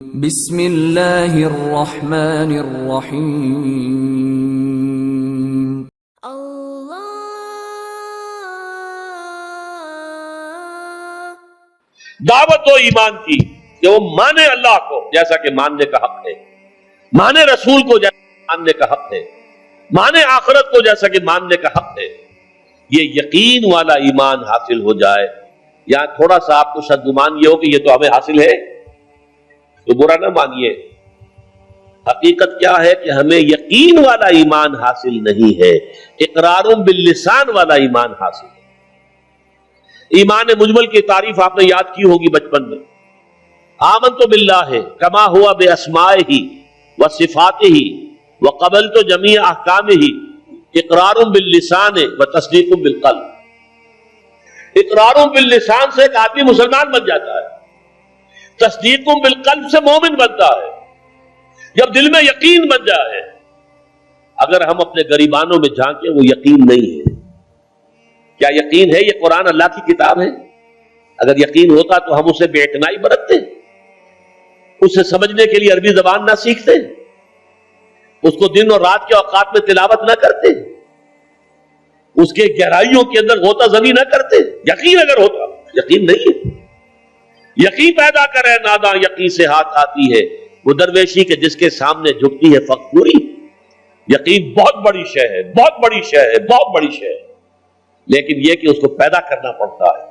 بسم اللہ الرحمن الرحیم۔ دعوت و ایمان کی کہ وہ مانے اللہ کو جیسا کہ ماننے کا حق ہے، مانے رسول کو جیسا کہ ماننے کا حق ہے، مانے آخرت کو جیسا کہ ماننے کا حق ہے۔ یہ یقین والا ایمان حاصل ہو جائے، یا تھوڑا سا آپ کو شد گمان یہ ہو کہ یہ تو ہمیں حاصل ہے تو برا نہ مانیے۔ حقیقت کیا ہے کہ ہمیں یقین والا ایمان حاصل نہیں ہے، اقرار باللسان والا ایمان حاصل ہے۔ ایمان مجمل کی تعریف آپ نے یاد کی ہوگی بچپن میں، آمنت باللہ کما ہوا باسمائہ وصفاتہ وقبلت جمیع احکامہ اقرار باللسان وتصدیق بالقلب۔ اقرار باللسان سے ایک آدمی مسلمان بن جاتا ہے، تصدیق بالقلب سے مومن بنتا ہے۔ جب دل میں یقین بن جائے، اگر ہم اپنے گریبانوں میں جھانکیں وہ یقین نہیں ہے۔ کیا یقین ہے یہ قرآن اللہ کی کتاب ہے؟ اگر یقین ہوتا تو ہم اسے بے اعتنائی برتتے، اسے سمجھنے کے لیے عربی زبان نہ سیکھتے، اس کو دن اور رات کے اوقات میں تلاوت نہ کرتے، اس کے گہرائیوں کے اندر غوطہ زنی نہ کرتے۔ یقین اگر ہوتا، یقین نہیں ہے۔ یقین پیدا کرے ناداں یقین سے ہاتھ آتی ہے، وہ درویشی کے جس کے سامنے جھکتی ہے فقوری۔ یقین بہت بڑی شے ہے، بہت بڑی شے ہے، بہت بڑی شے ہے، لیکن یہ کہ اس کو پیدا کرنا پڑتا ہے،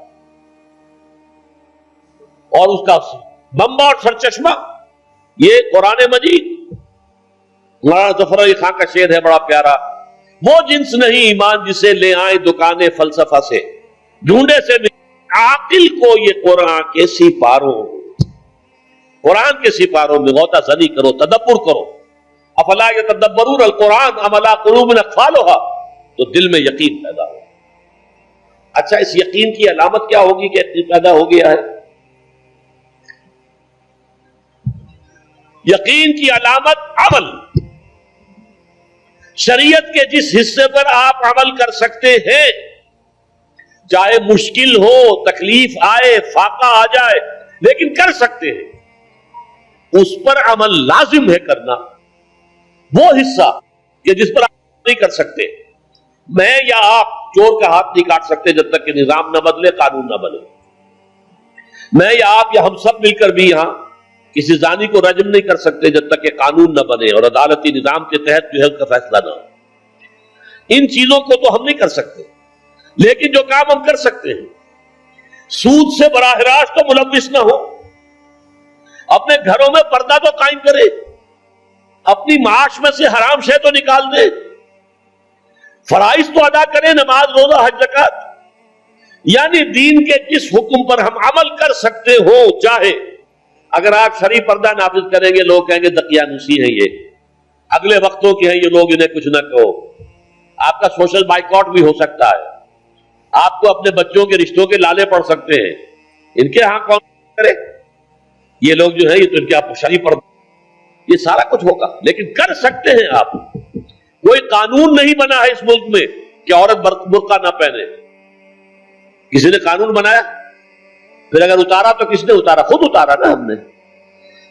اور اس کا منبع اور سرچشمہ یہ قرآن مجید۔ مولانا ظفر علی خان کا شعر ہے بڑا پیارا، وہ جنس نہیں ایمان جسے لے آئے دکان فلسفہ سے، ڈھونڈے سے عاقل کو یہ قرآن کے سپاروں، قرآن کے سپاروں میں غوطہ زنی کرو، تدبر کرو۔ افلا یتدبرون القرآن ام علی قلوب اقفالها، تو دل میں یقین پیدا ہو۔ اچھا، اس یقین کی علامت کیا ہوگی کہ یقین پیدا ہو گیا ہے؟ یقین کی علامت عمل۔ شریعت کے جس حصے پر آپ عمل کر سکتے ہیں، چاہے مشکل ہو، تکلیف آئے، فاقہ آ جائے، لیکن کر سکتے ہیں، اس پر عمل لازم ہے کرنا۔ وہ حصہ کہ جس پر آپ نہیں کر سکتے، میں یا آپ چور کا ہاتھ نہیں کاٹ سکتے جب تک کہ نظام نہ بدلے، قانون نہ بدلے۔ میں یا آپ یا ہم سب مل کر بھی یہاں کسی زانی کو رجم نہیں کر سکتے جب تک کہ قانون نہ بنے اور عدالتی نظام کے تحت جو ہے اس کا فیصلہ نہ ہو۔ ان چیزوں کو تو ہم نہیں کر سکتے، لیکن جو کام ہم کر سکتے ہیں، سود سے براہ راست تو ملوث نہ ہو، اپنے گھروں میں پردہ تو قائم کرے، اپنی معاش میں سے حرام شے تو نکال دے، فرائض تو ادا کرے، نماز، روزہ، حج، زکات۔ یعنی دین کے جس حکم پر ہم عمل کر سکتے ہو، چاہے اگر آپ شرعی پردہ نافذ کریں گے لوگ کہیں گے دقیانوسی ہیں، یہ اگلے وقتوں کے ہیں، یہ لوگ انہیں کچھ نہ کہو۔ آپ کا سوشل بائیکاٹ بھی ہو سکتا ہے، آپ کو اپنے بچوں کے رشتوں کے لالے پڑ سکتے ہیں، ان کے ہاں کون کرے؟ یہ لوگ جو ہے یہ تو ان کے آپ شرعی پردہ، یہ سارا کچھ ہوگا، لیکن کر سکتے ہیں آپ۔ کوئی قانون نہیں بنا ہے اس ملک میں کہ عورت برقع نہ پہنے۔ کسی نے قانون بنایا؟ پھر اگر اتارا تو کس نے اتارا؟ خود اتارا نا ہم نے۔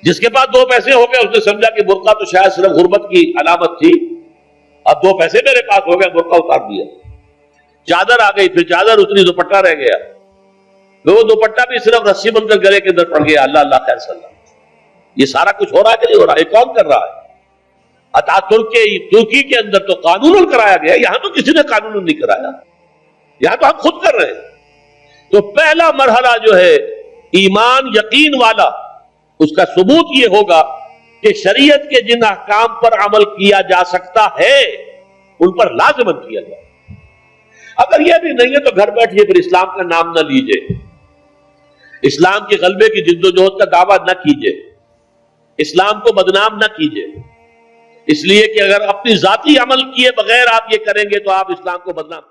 جس کے پاس دو پیسے ہو گئے اس نے سمجھا کہ برقع تو شاید صرف غربت کی علامت تھی، اب دو پیسے میرے پاس ہو گئے، برقع اتار دیا۔ چادر آ گئی، پھر چادر اتنی، دوپٹہ رہ گیا، پھر وہ دوپٹہ بھی صرف رسی بن کر گلے کے اندر پڑ گیا۔ اللہ اللہ خیر صلی اللہ۔ یہ سارا کچھ ہو رہا ہے کہ نہیں ہو رہا ہے؟ کون کر رہا ہے؟ ترکی کے اندر تو قانون کرایا گیا، یہاں تو کسی نے قانون نہیں کرایا، یہاں تو ہم خود کر رہے ہیں۔ تو پہلا مرحلہ جو ہے ایمان یقین والا، اس کا ثبوت یہ ہوگا کہ شریعت کے جن احکام پر عمل کیا جا سکتا ہے ان پر لازماً کیا جائے۔ اگر یہ بھی نہیں ہے تو گھر بیٹھیے، پھر اسلام کا نام نہ لیجئے، اسلام کے غلبے کی جد و جہد کا دعویٰ نہ کیجئے، اسلام کو بدنام نہ کیجئے، اس لیے کہ اگر اپنی ذاتی عمل کیے بغیر آپ یہ کریں گے تو آپ اسلام کو بدنام